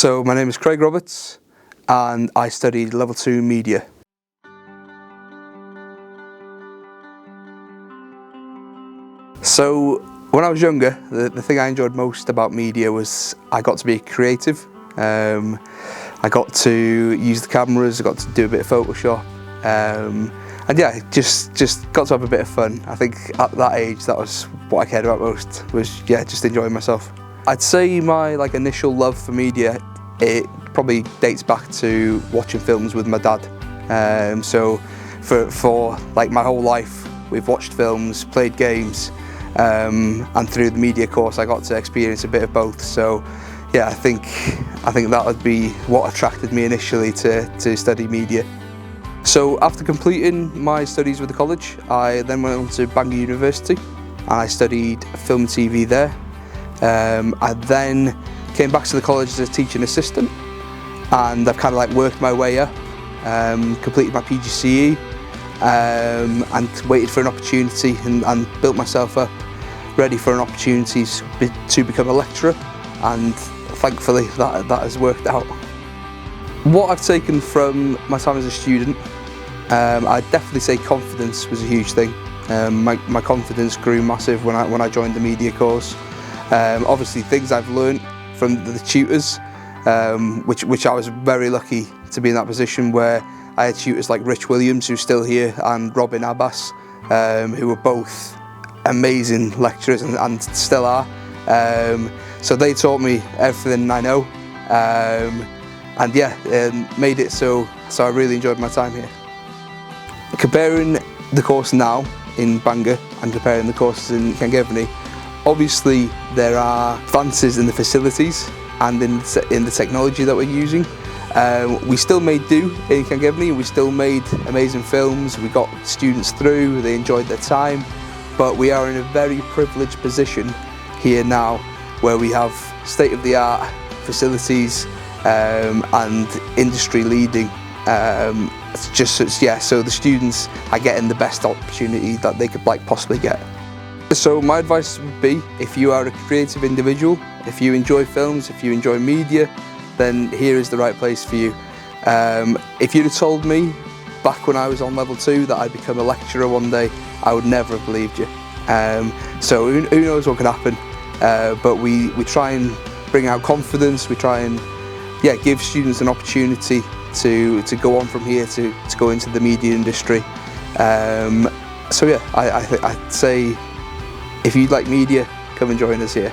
So my name is Craig Roberts and I studied level 2 media. So when I was younger, the thing I enjoyed most about media was I got to be creative. I got to use the cameras, I got to do a bit of Photoshop, and yeah, just got to have a bit of fun. I think at that age, that was what I cared about most, was just enjoying myself. I'd say my initial love for media, it probably dates back to watching films with my dad. So for my whole life, we've watched films, played games, and through the media course, I got to experience a bit of both. So yeah, I think that would be what attracted me initially to study media. So after completing my studies with the college, I then went on to Bangor University and I studied film and TV there. I then came back to the college as a teaching assistant, and I've kind of worked my way up, completed my PGCE, and waited for an opportunity and built myself up, ready for an opportunity to become a lecturer, and thankfully that has worked out. What I've taken from my time as a student, I'd definitely say confidence was a huge thing. My confidence grew massive when I joined the media course. Obviously things I've learnt from the tutors, which I was very lucky to be in that position where I had tutors like Rich Williams, who's still here, and Robin Abbas, who were both amazing lecturers and still are. So they taught me everything I know, and yeah, made it so I really enjoyed my time here. Comparing the course now in Bangor and comparing the courses in Llangefni, obviously there are advances in the facilities and in the technology that we're using. We still made do in Llangefni, we still made amazing films, we got students through, they enjoyed their time, but we are in a very privileged position here now where we have state-of-the-art facilities and industry leading. So the students are getting the best opportunity that they could possibly get. So my advice would be, if you are a creative individual, if you enjoy films, if you enjoy media, then here is the right place for you. If you'd have told me back when I was on level 2 that I'd become a lecturer one day, I would never have believed you. So who knows what could happen, but we try and bring out confidence, we try and give students an opportunity to go on from here to go into the media industry. So yeah, I'd say if you'd like media, come and join us here.